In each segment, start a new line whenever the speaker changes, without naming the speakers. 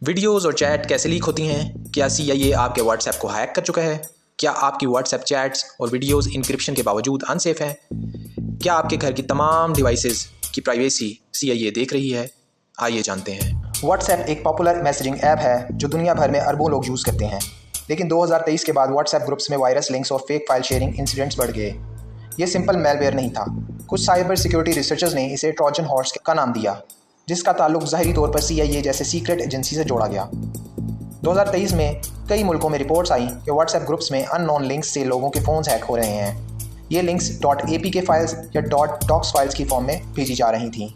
Videos और chat कैसे leak होती हैं? क्या CIA आपके व्हाट्सएप को हैक कर चुका है? क्या आपकी व्हाट्सएप चैट्स और वीडियोस इंक्रिप्शन के बावजूद अनसेफ हैं? क्या आपके घर की तमाम डिवाइसेस की प्राइवेसी CIA देख रही है? आइए जानते हैं।
व्हाट्सएप एक पॉपुलर मैसेजिंग ऐप है जो दुनिया भर में अरबों लोग यूज़ करते हैं। लेकिन 2023 के बाद व्हाट्सएप ग्रुप्स में वायरस लिंक्स और फेक फाइल शेयरिंग इंसिडेंट्स बढ़ गए। ये सिंपल मेलवेयर नहीं था। कुछ साइबर सिक्योरिटी रिसर्चर्स ने इसे ट्रोजन हॉर्स का नाम दिया, जिसका ताल्लुक ज़ाहिरी तौर पर CIA जैसे सीक्रेट एजेंसी से जोड़ा गया। 2023 में कई मुल्कों में रिपोर्ट्स आई कि व्हाट्सएप ग्रुप्स में अननोन लिंक्स से लोगों के फ़ोन्स हैक हो रहे हैं। ये लिंक्स .apk फाइल्स या .docs फाइल्स की फॉर्म में भेजी जा रही थीं,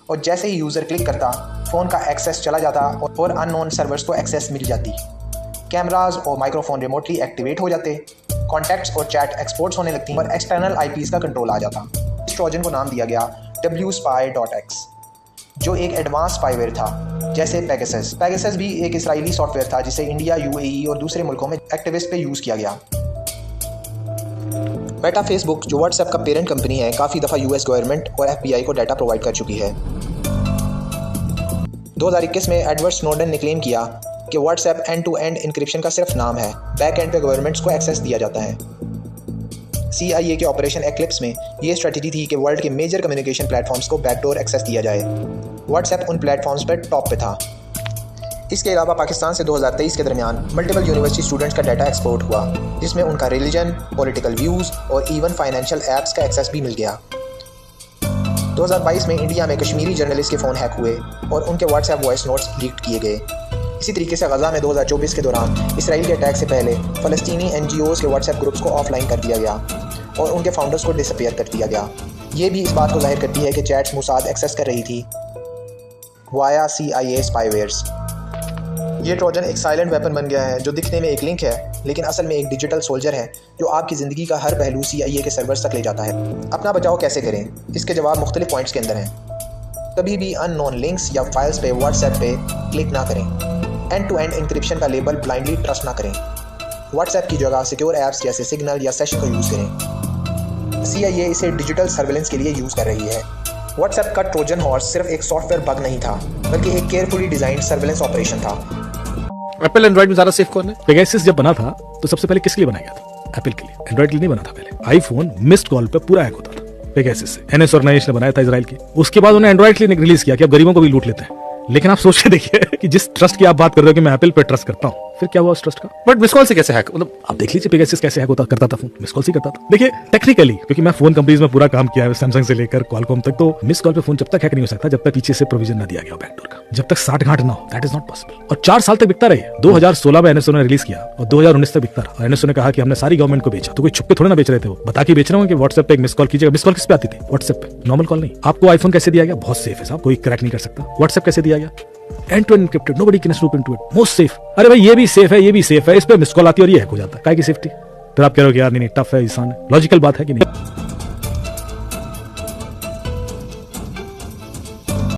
और जैसे ही यूज़र क्लिक करता फ़ोन का एक्सेस चला जाता और अननोन सर्वर्स को एक्सेस मिल जाती। कैमराज और माइक्रोफोन रिमोटली एक्टिवेट हो जाते, कॉन्टैक्ट्स और चैट एक्सपोर्ट्स होने लगती और एक्सटर्नल IPs का कंट्रोल आ जाता। इस ट्रोजन को नाम दिया गया WSpy.X, जो एक एडवांस स्पाईवेयर था, जैसे पेगासस। पेगासस भी एक इसराइली सॉफ्टवेयर था जिसे इंडिया, UAE और दूसरे मुल्कों में एक्टिविस्ट पे यूज़ किया गया। मेटा फेसबुक, जो व्हाट्सएप का पेरेंट कंपनी है, काफ़ी दफ़ा US गवर्नमेंट और FBI को डाटा प्रोवाइड कर चुकी है। 2021 में एडवर्ड स्नोडन ने क्लेम किया कि WhatsApp end to end encryption का सिर्फ नाम है, बैक एंड पे गवर्नमेंट्स को एक्सेस दिया जाता है। CIA के ऑपरेशन एक्लिप्स में ये स्ट्रेटजी थी कि वर्ल्ड के मेजर कम्युनिकेशन प्लेटफॉर्म्स को बैकडोर एक्सेस दिया जाए। व्हाट्सएप उन प्लेटफॉर्म्स पर टॉप पे था। इसके अलावा पाकिस्तान से 2023 के दरमियान मल्टीपल यूनिवर्सिटी स्टूडेंट्स का डाटा एक्सपोर्ट हुआ, जिसमें उनका रिलीजन, पॉलिटिकल व्यूज़ और इवन फाइनेंशियल ऐप्स का एक्सेस भी मिल गया। 2022 में इंडिया में कश्मीरी जर्नलिस्ट के फ़ोन हैक हुए और उनके व्हाट्सएप वॉइस नोट्स लीक किए गए। इसी तरीके से गज़ा में 2024 के दौरान इसराइल के अटैक से पहले फ़लस्तीनी NGOs के व्हाट्सएप ग्रुप्स को ऑफलाइन कर दिया गया और उनके फाउंडर्स को डिसअपीयर कर दिया गया। ये भी इस बात को जाहिर करती है कि चैट्स मोसाद एक्सेस कर रही थी वाया CIA स्पाईवेयर्स। ये ट्रोजन एक साइलेंट वेपन बन गया है, जो दिखने में एक लिंक है लेकिन असल में एक डिजिटल सोल्जर है जो आपकी ज़िंदगी का हर पहलू CIA के सर्वर्स तक ले जाता है। अपना बचाव कैसे करें? इसके जवाब मुख्तलिफ पॉइंट्स के अंदर हैं। कभी भी अननोन लिंक्स या फाइल्स पे व्हाट्सएप पे क्लिक ना करें। एंड टू एंड इंक्रिप्शन का लेबल ब्लाइंडली ट्रस्ट ना करें। व्हाट्सएप की जगह सिक्योर ऐप्स जैसे सिग्नल या सेशन को यूज़ करें। CIA इसे डिजिटल सर्वेलेंस के लिए यूज़ कर रही है। व्हाट्सएप का ट्रोजन हॉर्स सिर्फ एक सॉफ्टवेयर बग नहीं था, बल्कि एक केयरफुली डिजाइन्ड सर्वेलेंस ऑपरेशन था।
एप्पल एंड्रॉइड में ज़्यादा सेफ कौन है? पेगासस जब बना था तो सबसे पहले किसके लिए बनाया गया था? एप्पल के लिए, एंड्रॉइड के लिए नहीं बना था। पहले आईफोन मिस्ड कॉल पे पूरा हैक होता था पेगासस से। NS ऑर्गेनाइजेशन ने बनाया था इजराइल की। उसके बाद उन्होंने एंड्रॉइड के लिए रिलीज किया कि अब गरीबों को भी लूट लेते हैं। लेकिन आप सोच के देखिए कि जिस ट्रस्ट की आप बात कर रहे हो कि मैं एप्पल पे ट्रस्ट करता हूँ, फिर क्या हुआ उस ट्रस्ट का? बट मिस कॉल से कैसे हैक? मतलब आप देख लीजिए पेगासस कैसे हैक होता करता था फोन, मिस कॉल से करता था। देखिए टेक्निकली, क्योंकि मैं फोन कंपनीज में पूरा काम किया है, सैमसंग से लेकर क्वालकॉम तक, तो मिस कॉल पे फोन जब तक हैक नहीं हो सकता जब तक पीछे से प्रोविजन ना दिया गया बैकडोर का, जब तक 60 गांठ ना हो। That is not possible. और 4 साल तक बिकता रहे। 2016 में NSO ने रिलीज किया और 2019 तक बिकता रहा। और NSO ने कहा कि हमने सारी गवर्नमेंट को बेचा। तो कोई छुप के थोड़ा ना बेच रहे थे, वो बता के बेच रहे हो कि व्हाट्सएप पे एक मिस कॉल कीजिएगा। मिस कॉल किस पे आती थी? व्हाट्सएप पे, नॉर्मल कॉल नहीं। आपको आईफोन कैसे दिया गया? बहुत सेफ है साहब, कोई क्रैक नहीं कर सकता। व्हाट्सएप कैसे दिया गया? End to encrypted, nobody can snoop into it, most safe. अरे भाई ये भी सेफ है, ये भी सेफ है, इस पे मिस कॉल आती है और ये हैक हो जाता है। काय की सेफ्टी? फिर आप कह रहे हो कि यार नहीं टफ है, आसान है। लॉजिकल बात है कि नहीं?